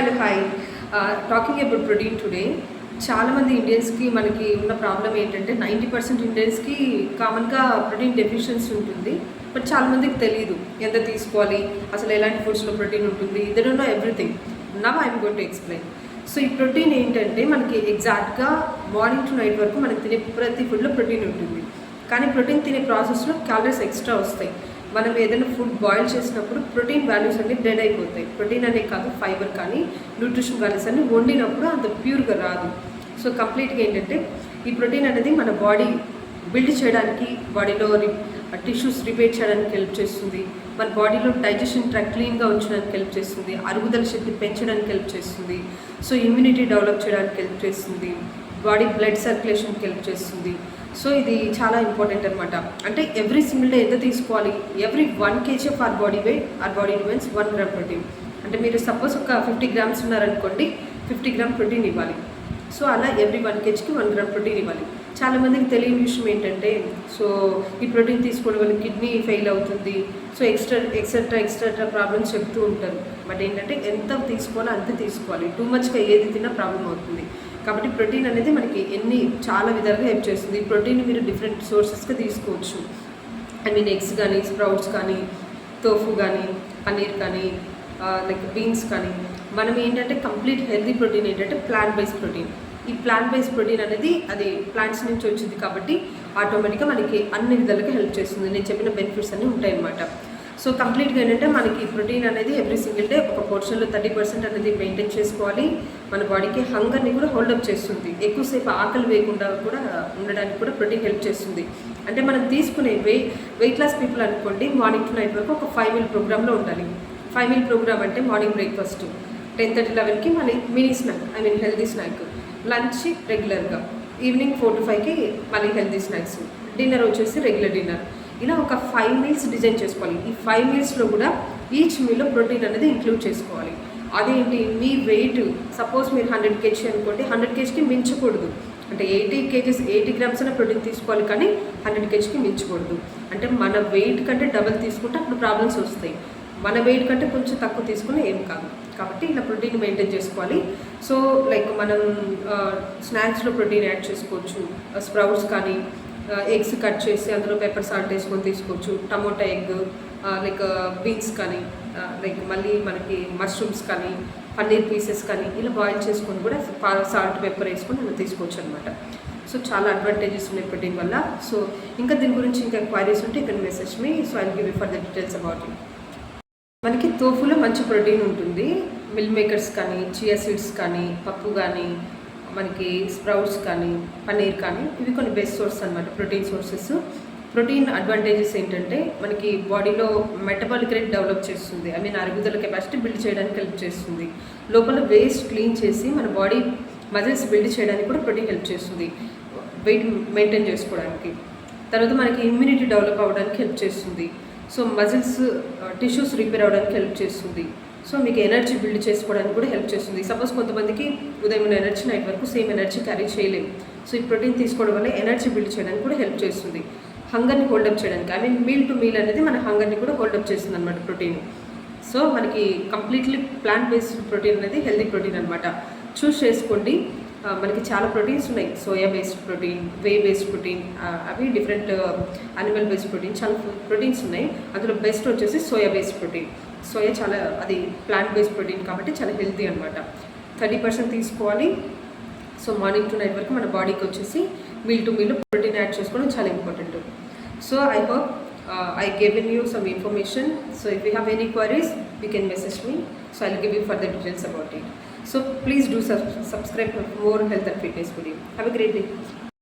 Hello hi talking about protein today. చాలామంది ఇండియన్స్కి మనకి ఉన్న ప్రాబ్లం ఏంటంటే 90% ఇండియన్స్కి కామన్గా ప్రోటీన్ డెఫిషియన్సీ ఉంటుంది. బట్ చాలామందికి తెలియదు ఎంత తీసుకోవాలి, అసలు ఎలాంటి ఫుడ్స్లో ప్రోటీన్ ఉంటుంది. They don't know everything. Now I'm going to explain. So ఈ ప్రోటీన్ ఏంటంటే మనకి ఎగ్జాక్ట్గా మార్నింగ్ టు నైట్ వరకు మనకి తినే ప్రతి ఫుడ్లో ప్రోటీన్ ఉంటుంది. కానీ ప్రోటీన్ తినే ప్రాసెస్లో క్యాలరీస్ ఎక్స్ట్రా వస్తాయి. మనం ఏదైనా ఫుడ్ బాయిల్ చేసినప్పుడు ప్రోటీన్ వాల్యూస్ అన్నీ డెడ్ అయిపోతాయి. ప్రోటీన్ అనే కాదు, ఫైబర్ కానీ న్యూట్రిషన్ వాల్యూస్ అన్నీ వండినప్పుడు అంత ప్యూర్గా రాదు. సో కంప్లీట్గా ఏంటంటే ఈ ప్రోటీన్ అనేది మన బాడీ బిల్డ్ చేయడానికి, బాడీలో టిష్యూస్ రిపేర్ చేయడానికి హెల్ప్ చేస్తుంది. మన బాడీలో డైజెషన్ ట్రాక్ క్లీన్గా ఉంచడానికి హెల్ప్ చేస్తుంది. అరుగుదల శక్తి పెంచడానికి హెల్ప్ చేస్తుంది. సో ఇమ్యూనిటీ డెవలప్ చేయడానికి హెల్ప్ చేస్తుంది. బాడీ బ్లడ్ సర్క్యులేషన్కి హెల్ప్ చేస్తుంది. సో ఇది చాలా ఇంపార్టెంట్ అనమాట. అంటే ఎవ్రీ సింగిల్ డే ఎంత తీసుకోవాలి? Every 1 kg of our body weight, our body demands 1 gram protein. అంటే మీరు సపోజ్ ఒక 50 grams ఉన్నారనుకోండి, 50 గ్రామ్ ప్రోటీన్ ఇవ్వాలి. సో అలా ఎవ్రీ 1 kgకి 1 గ్రామ్ ప్రోటీన్ ఇవ్వాలి. చాలామందికి తెలియని విషయం ఏంటంటే, సో ఈ ప్రోటీన్ తీసుకోవడం వల్ల కిడ్నీ ఫెయిల్ అవుతుంది, సో ఎక్స్ట్రా ప్రాబ్లమ్స్ చెప్తూ ఉంటారు. బట్ ఏంటంటే ఎంత తీసుకోవాలో అంతే తీసుకోవాలి. టూ మచ్గా ఏది తిన్నా ప్రాబ్లం అవుతుంది. కాబట్టి ప్రోటీన్ అనేది మనకి చాలా విధాలుగా హెల్ప్ చేస్తుంది. ఈ ప్రోటీన్ మీరు డిఫరెంట్ సోర్సెస్గా తీసుకోవచ్చు. ఎగ్స్ కానీ, స్ప్రౌట్స్ కానీ, టోఫు కానీ, పన్నీర్ కానీ, లైక్ బీన్స్ కానీ. మనం ఏంటంటే కంప్లీట్ హెల్తీ ప్రోటీన్ ఏంటంటే ప్లాంట్ బేస్డ్ ప్రోటీన్. ఈ ప్లాంట్ బేస్డ్ ప్రోటీన్ అనేది అది ప్లాంట్స్ నుంచి వచ్చింది కాబట్టి ఆటోమేటిక్గా మనకి అన్ని విధాలుగా హెల్ప్ చేస్తుంది. నేను చెప్పిన బెనిఫిట్స్ అన్నీ ఉంటాయన్నమాట. సో కంప్లీట్గా ఏంటంటే మనకి ప్రోటీన్ అనేది ఎవ్రీ సింగిల్ డే ఒక పోర్షన్లో 30% అనేది మెయింటైన్ చేసుకోవాలి. మన బాడీకి హంగర్ని కూడా హోల్డప్ చేస్తుంది. ఎక్కువసేపు ఆకలి వేయకుండా కూడా ఉండడానికి కూడా ప్రోటీన్ హెల్ప్ చేస్తుంది. అంటే మనం తీసుకునే వెయిట్ లాస్ పీపుల్ అనుకోండి, మార్నింగ్ టు నైట్ వరకు ఒక 5 meal ప్రోగ్రామ్లో ఉండాలి. 5 meal ప్రోగ్రామ్ అంటే మార్నింగ్ బ్రేక్ఫాస్ట్ 10:30-11కి మళ్ళీ mini snack, healthy snack, lunch రెగ్యులర్గా, ఈవినింగ్ 4 to 5కి మళ్ళీ హెల్తీ స్నాక్స్, డిన్నర్ వచ్చేసి రెగ్యులర్ డిన్నర్. ఇలా ఒక 5 meals డిజైన్ చేసుకోవాలి. ఈ 5 mealsలో కూడా ఈచ్ మీల్లో ప్రోటీన్ అనేది ఇంక్లూడ్ చేసుకోవాలి. అదేంటి, మీ వెయిట్ సపోజ్ మీరు 100 kg అనుకోండి, 100 kgకి మించకూడదు. అంటే 80 grams అనే ప్రోటీన్ తీసుకోవాలి, కానీ 100 kgకి మించకూడదు. అంటే మన వెయిట్ కంటే డబల్ తీసుకుంటే అప్పుడు ప్రాబ్లమ్స్ వస్తాయి. మన వెయిట్ కంటే కొంచెం తక్కువ తీసుకుని ఏం కాదు. కాబట్టి ఇలా ప్రోటీన్ మెయింటైన్ చేసుకోవాలి. సో లైక్ మనం స్నాక్స్లో ప్రోటీన్ యాడ్ చేసుకోవచ్చు. స్ప్రౌట్స్ కానీ, ఎగ్స్ కట్ చేసి అందులో పెప్పర్ సాల్ట్ వేసుకొని తీసుకోవచ్చు. టమోటా ఎగ్, లైక్ బీన్స్ కానీ, లైక్ మళ్ళీ మనకి మష్రూమ్స్ కానీ, పన్నీర్ పీసెస్ కానీ ఇలా బాయిల్ చేసుకొని కూడా సాల్ట్ పెప్పర్ వేసుకొని మనం తీసుకోవచ్చు అనమాట. సో చాలా అడ్వాంటేజెస్ ఉన్నాయి ప్రోటీన్ వల్ల. సో ఇంకా దీని గురించి ఇంకా క్వైరీస్ ఉంటే ఇక్కడ message me. So I will give you for the details about it. మనకి తోఫులో మంచి ప్రోటీన్ ఉంటుంది. మిల్ మేకర్స్ కానీ, చియా సీడ్స్ కానీ, పప్పు కానీ, మనకి స్ప్రౌట్స్ కానీ, పన్నీర్ కానీ, ఇవి కొన్ని బెస్ట్ సోర్స్ అనమాట, ప్రోటీన్ సోర్సెస్. ప్రోటీన్ అడ్వాంటేజెస్ ఏంటంటే మనకి బాడీలో మెటబాలిక్ రేట్ డెవలప్ చేస్తుంది. అరుగుదల కెపాసిటీ బిల్డ్ చేయడానికి హెల్ప్ చేస్తుంది. లోపల వేస్ట్ క్లీన్ చేసి మన బాడీ మజిల్స్ బిల్డ్ చేయడానికి కూడా ప్రోటీన్ హెల్ప్ చేస్తుంది, వెయిట్ మెయింటైన్ చేసుకోవడానికి. తర్వాత మనకి ఇమ్యూనిటీ డెవలప్ అవ్వడానికి హెల్ప్ చేస్తుంది. సో మజిల్స్ టిష్యూస్ రిపేర్ అవ్వడానికి హెల్ప్ చేస్తుంది. సో మీకు ఎనర్జీ బిల్డ్ చేసుకోవడానికి కూడా హెల్ప్ చేస్తుంది. సపోజ్ కొంతమందికి ఉదయం ఎనర్జీ నైట్ వరకు సేమ్ ఎనర్జీ క్యారీ చేయలేము. సో ఈ ప్రోటీన్ తీసుకోవడం వల్ల ఎనర్జీ బిల్డ్ చేయడానికి కూడా హెల్ప్ చేస్తుంది. హంగర్ని హోల్డప్ చేయడానికి, మీల్ టు మీల్ అనేది మన హంగర్ని కూడా హోల్డప్ చేస్తుంది అనమాట ప్రోటీన్. సో మనకి కంప్లీట్లీ ప్లాంట్ బేస్డ్ ప్రోటీన్ అనేది హెల్తీ ప్రోటీన్ అనమాట. చూస్ చేసుకోండి. మనకి చాలా ప్రోటీన్స్ ఉన్నాయి. సోయా బేస్డ్ ప్రోటీన్, వే బేస్డ్ ప్రోటీన్, అవి డిఫరెంట్ అనిమల్ బేస్డ్ ప్రోటీన్, చాలా ప్రోటీన్స్ ఉన్నాయి. అందులో బెస్ట్ వచ్చేసి సోయా బేస్డ్ ప్రోటీన్. సోయా చాలా అది ప్లాంట్ బేస్డ్ ప్రోటీన్ కాబట్టి చాలా హెల్తీ అనమాట. 30% తీసుకోవాలి. సో మార్నింగ్ టు నైట్ వరకు మన బాడీకి వచ్చేసి meal to meal protein add చేసుకోవడం చాలా important. So I hope I given you some information. So if you have any queries, you can message me. So I'll give you further details about it. So please do subscribe for more health and fitness video. Have a great day.